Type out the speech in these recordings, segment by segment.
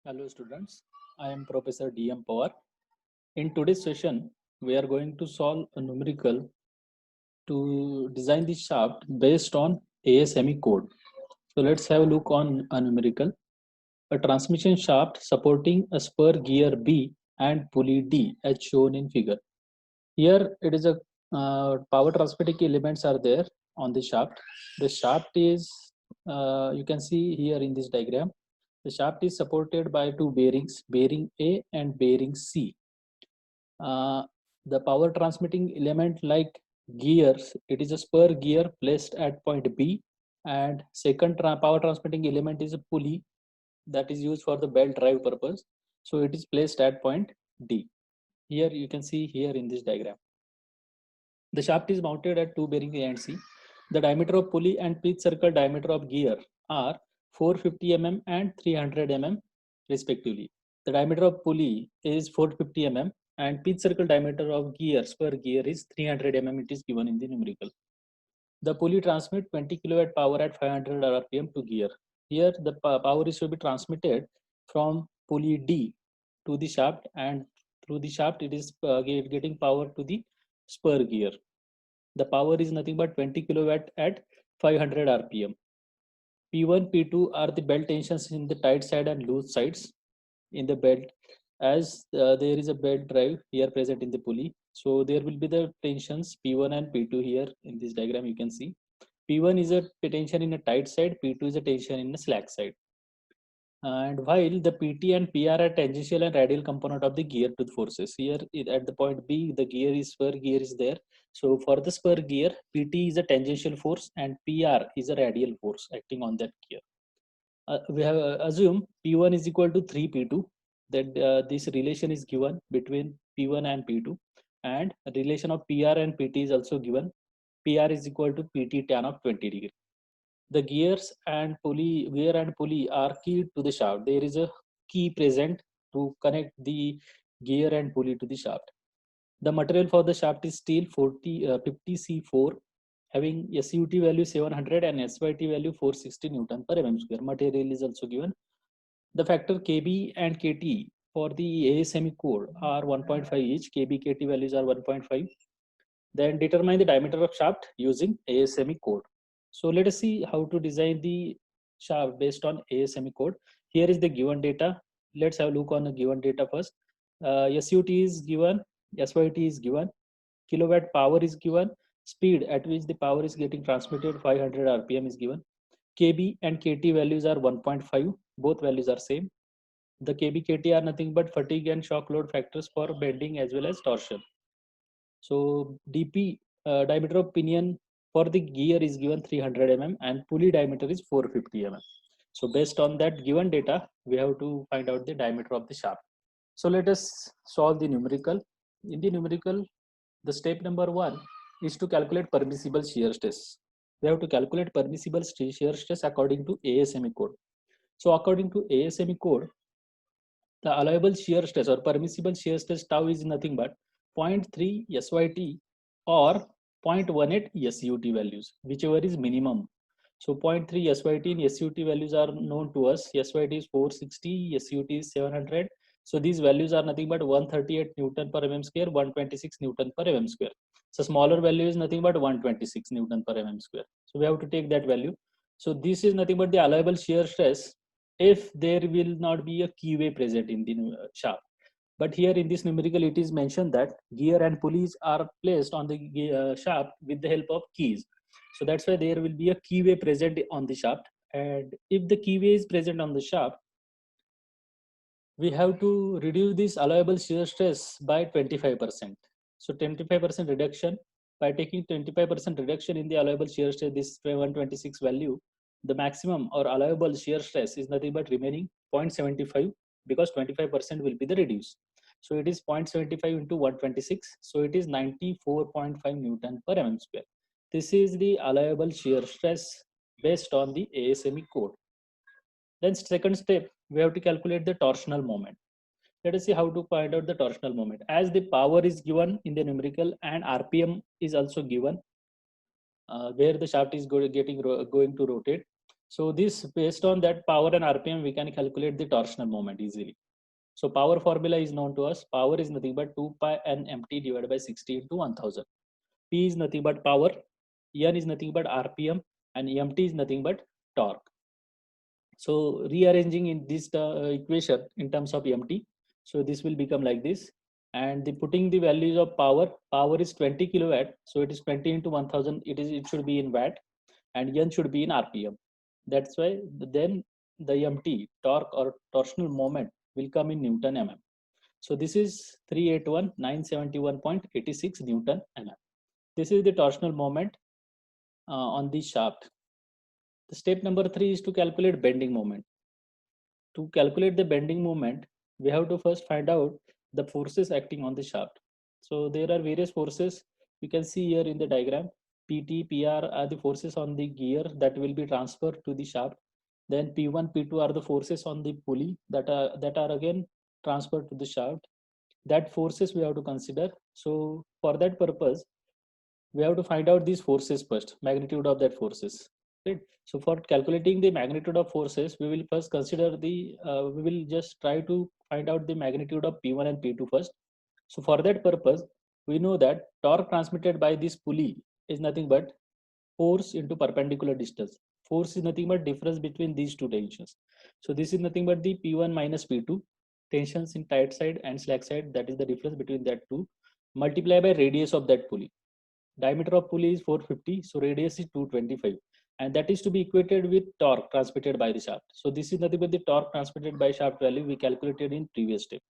Hello students, I am Professor DM Pawar. In today's session, we are going to solve a numerical to design the shaft based on ASME code. So let's have a look on a numerical. A transmission shaft supporting a spur gear B and pulley D as shown in figure. Here it is a power transmitting elements are there on the shaft. The shaft is you can see here in this diagram. The shaft is supported by two bearings, bearing A and bearing C. Uh, the power transmitting element like gears, it is a spur gear placed at point B, and second power transmitting element is a pulley that is used for the belt drive purpose. So it is placed at point D. Here you can see here in this diagram. The shaft is mounted at two bearing A and C. The diameter of pulley and pitch circle diameter of gear are 450 mm and 300 mm respectively. The diameter of pulley is 450 mm and pitch circle diameter of gear spur gear is 300 mm. It is given in the numerical. The pulley transmit 20 kilowatt power at 500 rpm to gear. Here the power is to be transmitted from pulley D to the shaft, and through the shaft it is getting power to the spur gear. The power is nothing but 20 kilowatt at 500 rpm. P1, P2 are the belt tensions in the tight side and loose sides in the belt, as there is a belt drive here present in the pulley. So there will be the tensions P1 and P2 here in this diagram you can see. P1 is a tension in a tight side, P2 is a tension in a slack side. And while the PT and PR are tangential and radial component of the gear tooth forces, here at the point B, the gear is spur gear is there. So for the spur gear, PT is a tangential force and PR is a radial force acting on that gear. We have assume P1 is equal to 3P2. That this relation is given between P1 and P2, and a relation of PR and PT is also given. PR is equal to PT tan of 20 degree. The gear and pulley are keyed to the shaft. There is a key present to connect the gear and pulley to the shaft. The material for the shaft is steel 50C4 having SUT value 700 and SYT value 460 Newton per mm square. Material is also given. The factor KB and KT for the ASME code are 1.5 each. KB, KT values are 1.5. Then determine the diameter of shaft using ASME code. So let us see how to design the shaft based on ASME code. Here is the given data. Let's have a look on the given data first. SUT is given, SYT is given, kilowatt power is given, speed at which the power is getting transmitted 500 rpm is given. KB and KT values are 1.5. Both values are same. The KB, KT are nothing but fatigue and shock load factors for bending as well as torsion. So DP diameter of pinion for the gear is given 300 mm and pulley diameter is 450 mm. So based on that given data, we have to find out the diameter of the shaft. So let us solve the numerical. In the numerical, the step number 1 is to calculate permissible shear stress. We have to calculate permissible shear stress according to ASME code. So according to ASME code, the allowable shear stress or permissible shear stress tau is nothing but 0.3 SYT or 0.18 SUT values, whichever is minimum. So 0.3 SYT and SUT values are known to us. SYT is 460, SUT is 700. So these values are nothing but 138 Newton per mm square, 126 Newton per mm square. So smaller value is nothing but 126 Newton per mm square. So we have to take that value. So this is nothing but the allowable shear stress if there will not be a keyway present in the shaft. But here in this numerical, it is mentioned that gear and pulleys are placed on the shaft with the help of keys. So that's why there will be a keyway present on the shaft. And if the keyway is present on the shaft, we have to reduce this allowable shear stress by 25%. So 25% reduction, by taking 25% reduction in the allowable shear stress, this 126 value, the maximum or allowable shear stress is nothing but remaining 0.75 because 25% will be the reduce. So it is 0.75 into 126. So it is 94.5 Newton per mm square. This is the allowable shear stress based on the ASME code. Then second step, we have to calculate the torsional moment. Let us see how to find out the torsional moment. As the power is given in the numerical and RPM is also given, where the shaft is going to rotate. So this, based on that power and RPM, we can calculate the torsional moment easily. So power formula is known to us. Power is nothing but 2 pi n mt divided by 60 into 1000. P is nothing but power, N is nothing but RPM, and mt is nothing but torque. So rearranging in this equation in terms of mt, so this will become like this. And the putting the values of power is 20 kilowatt, so it is 20 into 1000. It should be in watt, and N should be in RPM. That's why then the mt, torque or torsional moment, will come in Newton mm. So this is 381,971.86 Newton mm. This is the torsional moment on the shaft. The step number 3 is to calculate bending moment. To calculate the bending moment, we have to first find out the forces acting on the shaft. So there are various forces you can see here in the diagram. PT, PR are the forces on the gear that will be transferred to the shaft. Then P1, P2 are the forces on the pulley that are again transferred to the shaft. That forces we have to consider. So for that purpose, we have to find out these forces first, magnitude of that forces, right? So for calculating the magnitude of forces, we will first consider we will just try to find out the magnitude of P1 and P2 first. So for that purpose, we know that torque transmitted by this pulley is nothing but force into perpendicular distance. Force is nothing but difference between these two tensions. So this is nothing but the P1 minus P2, tensions in tight side and slack side, that is the difference between that two, multiply by radius of that pulley. Diameter of pulley is 450, so radius is 225, and that is to be equated with torque transmitted by the shaft. So this is nothing but the torque transmitted by shaft value we calculated in previous step.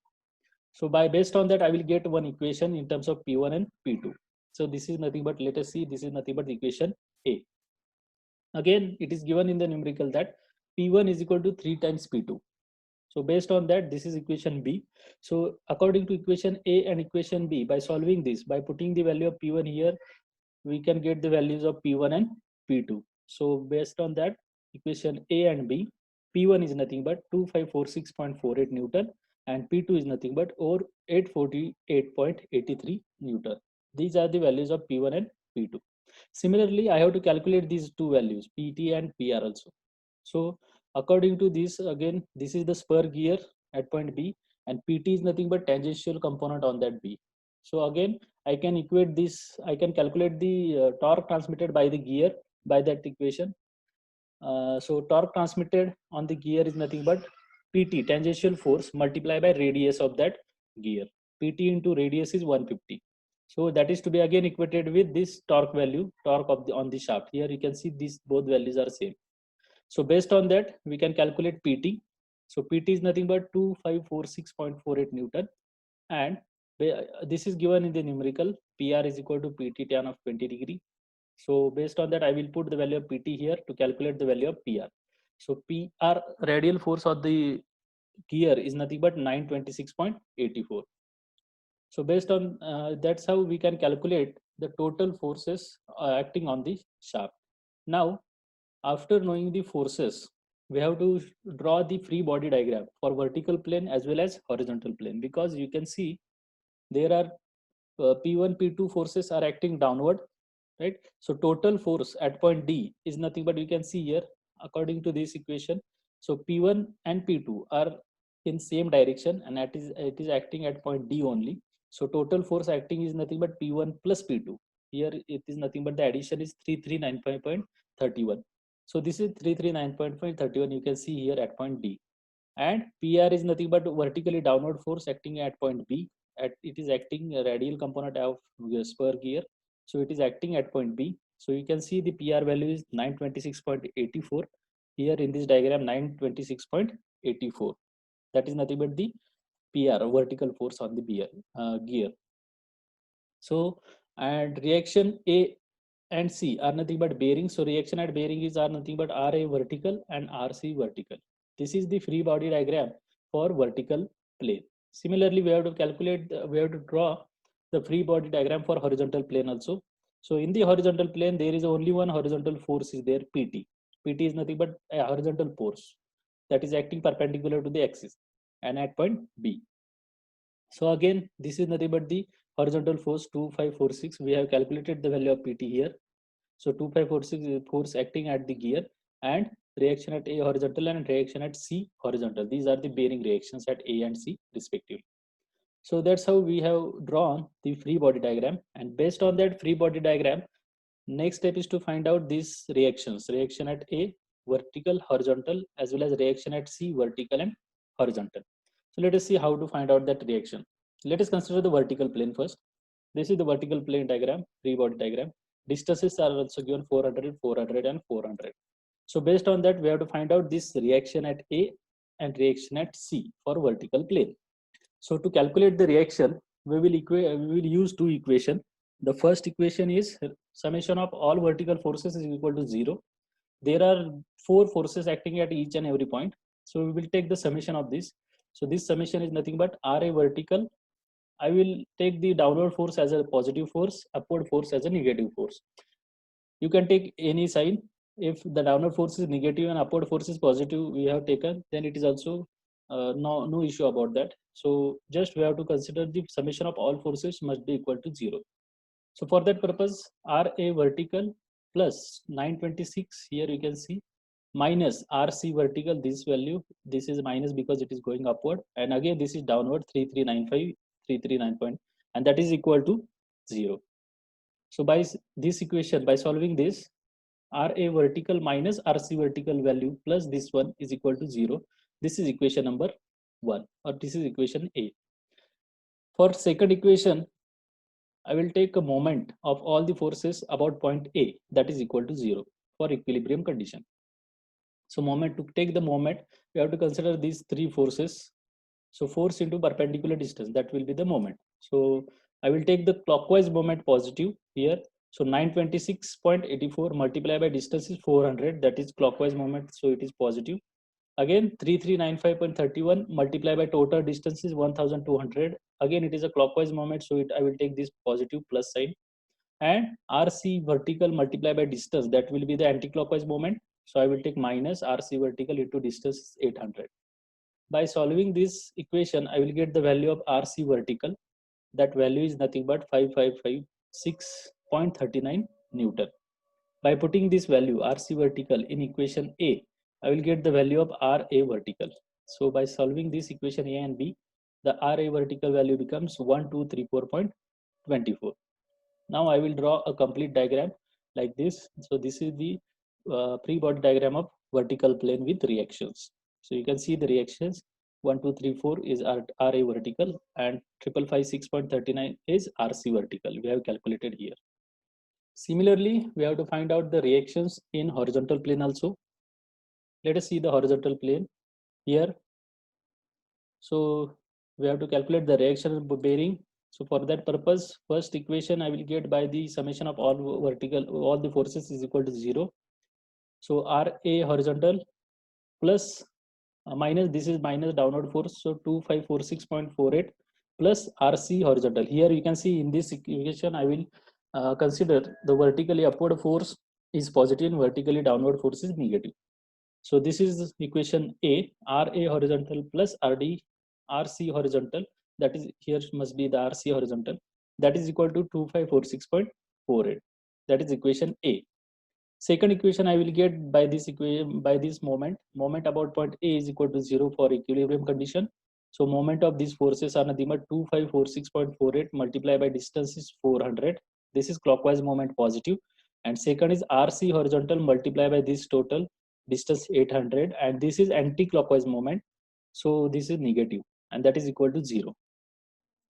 So by based on that, I will get one equation in terms of P1 and P2. So this is nothing but, let us see, this is nothing but the equation A. Again, it is given in the numerical that P1 is equal to 3 times P2. So based on that, this is equation B. So according to equation A and equation B, by solving this, by putting the value of P1 here, we can get the values of P1 and P2. So based on that equation A and B, P1 is nothing but 2546.48 Newton, and P2 is nothing but 848.83 Newton. These are the values of P1 and P2. Similarly, I have to calculate these two values, PT and PR also. So according to this, again, this is the spur gear at point B, and PT is nothing but tangential component on that B. So again, I can equate this, I can calculate the torque transmitted by the gear by that equation. So torque transmitted on the gear is nothing but PT, tangential force, multiplied by radius of that gear. PT into radius is 150. So that is to be again equated with this torque value, torque of the on the shaft. Here you can see these both values are same. So based on that, we can calculate PT. So PT is nothing but 2546.48 Newton, and this is given in the numerical. PR is equal to PT tan of 20 degree. So based on that, I will put the value of PT here to calculate the value of PR. So PR, radial force of the gear, is nothing but 926.84. So based on that's how we can calculate the total forces acting on the shaft. Now, after knowing the forces, we have to draw the free body diagram for vertical plane as well as horizontal plane, because you can see there are P1, P2 forces are acting downward, right? So total force at point D is nothing but, you can see here according to this equation. So P1 and P2 are in same direction, and it is acting at point D only. So total force acting is nothing but P1 plus P2. Here it is nothing but the addition is 339.31. So this is 339.31, you can see here at point D. And PR is nothing but vertically downward force acting at point B. It is acting a radial component of spur gear. So it is acting at point B. So you can see the PR value is 926.84. Here in this diagram, 926.84. That is nothing but the PR, vertical force on the gear. So, and reaction A and C are nothing but bearings. So reaction at bearing are nothing but RA vertical and RC vertical. This is the free body diagram for vertical plane. Similarly, we have to calculate, we have to draw the free body diagram for horizontal plane also. So in the horizontal plane, there is only one horizontal force is there, PT. PT is nothing but a horizontal force that is acting perpendicular to the axis and at point B. So again, this is nothing but the horizontal force 2546. We have calculated the value of PT here. So 2546 is force acting at the gear, and reaction at A horizontal and reaction at C horizontal. These are the bearing reactions at A and C respectively. So that's how we have drawn the free body diagram, and based on that free body diagram, next step is to find out these reactions, reaction at A vertical, horizontal, as well as reaction at C vertical and horizontal. So let us see how to find out that reaction. Let us consider the vertical plane first. This is the vertical plane diagram, free body diagram. Distances are also given 400, 400 and 400. So based on that, we have to find out this reaction at A and reaction at C for vertical plane. So to calculate the reaction, we will use two equations. The first equation is summation of all vertical forces is equal to 0. There are four forces acting at each and every point. So we will take the summation of this. So this summation is nothing but Ra vertical. I will take the downward force as a positive force, upward force as a negative force. You can take any sign. If the downward force is negative and upward force is positive, we have taken, then it is also no issue about that. So just we have to consider the summation of all forces must be equal to 0. So for that purpose, Ra vertical plus 926, here you can see, minus Rc vertical, this value, this is minus because it is going upward, and again this is downward 3395, 339 and that is equal to 0. So by this equation, by solving this, Ra vertical minus Rc vertical value plus this one is equal to 0. This is equation number 1, or this is equation A. For second equation, I will take a moment of all the forces about point A, that is equal to 0 for equilibrium condition. So moment, to take the moment, we have to consider these three forces. So force into perpendicular distance, that will be the moment. So I will take the clockwise moment positive here. So 926.84 multiplied by distance is 400, that is clockwise moment, so it is positive. Again 3395.31 multiplied by total distance is 1200. Again it is a clockwise moment, so I will take this positive plus sign. And RC vertical multiplied by distance, that will be the anti-clockwise moment. So I will take minus RC vertical into distance 800. By solving this equation, I will get the value of RC vertical. That value is nothing but 5556.39 Newton. By putting this value RC vertical in equation A, I will get the value of RA vertical. So by solving this equation A and B, the RA vertical value becomes 1234.24. Now I will draw a complete diagram like this. So this is the free body diagram of vertical plane with reactions. So you can see the reactions 1234 is RA vertical and 5556.39 is RC vertical. We have calculated here. Similarly, we have to find out the reactions in horizontal plane also. Let us see the horizontal plane here. So we have to calculate the reaction bearing. So for that purpose, first equation I will get by the summation of all the forces is equal to 0. So Ra horizontal plus minus, this is minus downward force, so 2546.48 plus Rc horizontal. Here you can see in this equation I will consider the vertically upward force is positive and vertically downward force is negative. So this is equation A, Ra horizontal plus Rc horizontal, that is here must be the Rc horizontal, that is equal to 2546.48. That is equation A. Second equation I will get by this equation, by this moment about point A is equal to 0 for equilibrium condition. So moment of these forces are nothing but 2546.48 multiplied by distance is 400. This is clockwise moment positive, and second is Rc horizontal multiplied by this total distance 800, and this is anti-clockwise moment, so this is negative, and that is equal to 0.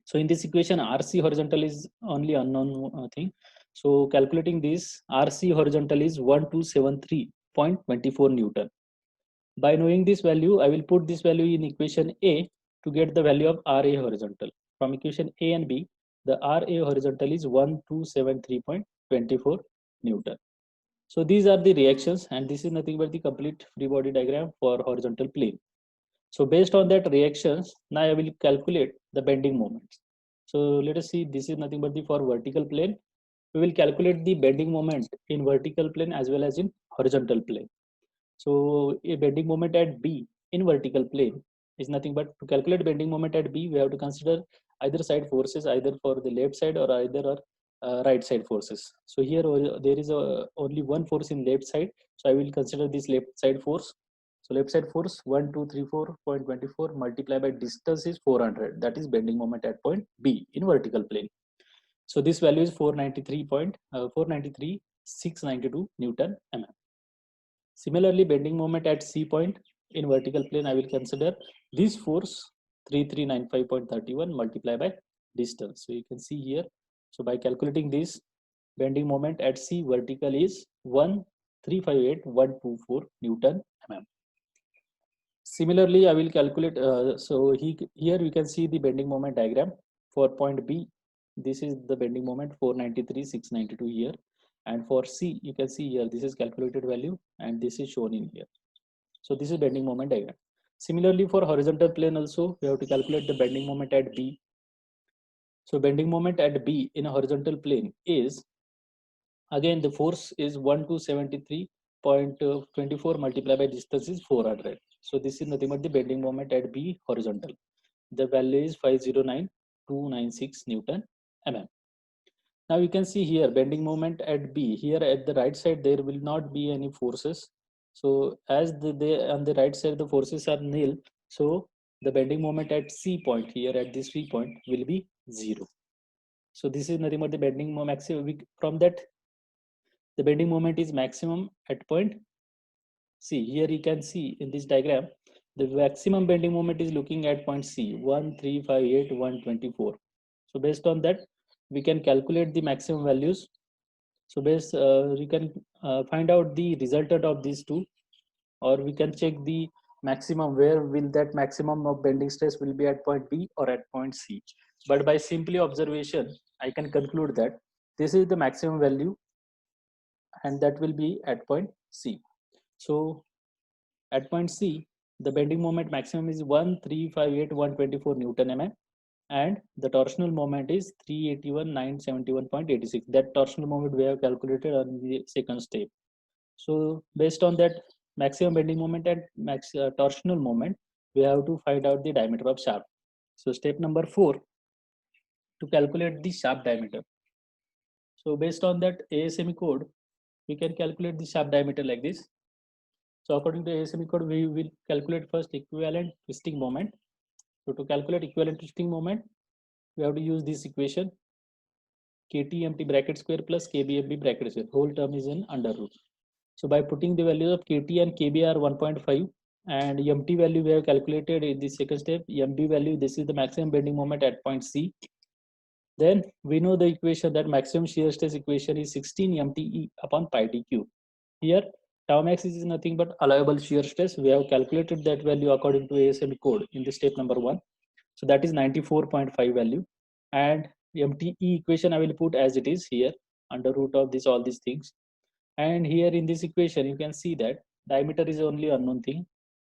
So in this equation, Rc horizontal is only unknown thing. So calculating this, Rc horizontal is 1273.24 Newton. By knowing this value, I will put this value in equation A to get the value of Ra horizontal. From equation A and B, the Ra horizontal is 1273.24 Newton. So these are the reactions, and this is nothing but the complete free body diagram for horizontal plane. So based on that reactions, now I will calculate the bending moments. So let us see, this is nothing but the for vertical plane. We will calculate the bending moment in vertical plane as well as in horizontal plane. So a bending moment at B in vertical plane is nothing but, to calculate bending moment at B, we have to consider either side forces, either for the left side or either or right side forces. So here there is only one force in left side. So I will consider this left side force. So left side force 1234.24 multiplied by distance is 400. That is bending moment at point B in vertical plane. So this value is 493.692 Newton mm. Similarly, bending moment at C point in vertical plane, I will consider this force 3395.31 multiplied by distance. So you can see here. So by calculating this, bending moment at C vertical is 1358124 Newton mm. Similarly, I will calculate. Here we can see the bending moment diagram for point B. This is the bending moment 493,692 here, and for C you can see here this is calculated value and this is shown in here. So this is bending moment diagram. Similarly, for horizontal plane also we have to calculate the bending moment at B. So bending moment at B in a horizontal plane is, again the force is 1273.24 multiplied by distance is 400. So this is nothing but the bending moment at B horizontal. The value is 509.296 Newton mm. Now you can see here bending moment at B. Here at the right side there will not be any forces. So as on the right side the forces are nil. So the bending moment at C point here at this C point will be 0. So this is nothing but the bending moment maximum. From that the bending moment is maximum at point C. Here you can see in this diagram the maximum bending moment is looking at point C 1358124. So based on that we can calculate the maximum values. So we can find out the resultant of these two, or we can check the maximum where will that maximum of bending stress will be at point B or at point C. But by simply observation I can conclude that this is the maximum value and that will be at point C. So at point C, the bending moment maximum is 1358124 Newton mm, and the torsional moment is 381,971.86. That torsional moment we have calculated on the second step. So based on that maximum bending moment and torsional moment, we have to find out the diameter of shaft. So step number 4, to calculate the shaft diameter. So based on that ASME code, we can calculate the shaft diameter like this. So according to ASME code, we will calculate first equivalent twisting moment. So to calculate equivalent twisting moment, we have to use this equation KTMT bracket square plus KBMB bracket square. Whole term is in under root. So by putting the values of KT and KB are 1.5 and MT value we have calculated in the second step. MB value, this is the maximum bending moment at point C. Then we know the equation that maximum shear stress equation is 16 MTE upon pi d cube. Here tau max is nothing but allowable shear stress. We have calculated that value according to ASME code in the step number 1. So that is 94.5 value, and MTE equation I will put as it is here under root of this all these things. And here in this equation you can see that diameter is only unknown thing.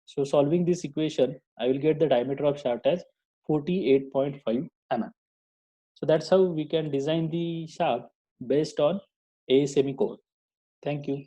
So solving this equation I will get the diameter of shaft as 48.5 mm. So that's how we can design the shaft based on ASME code. Thank you.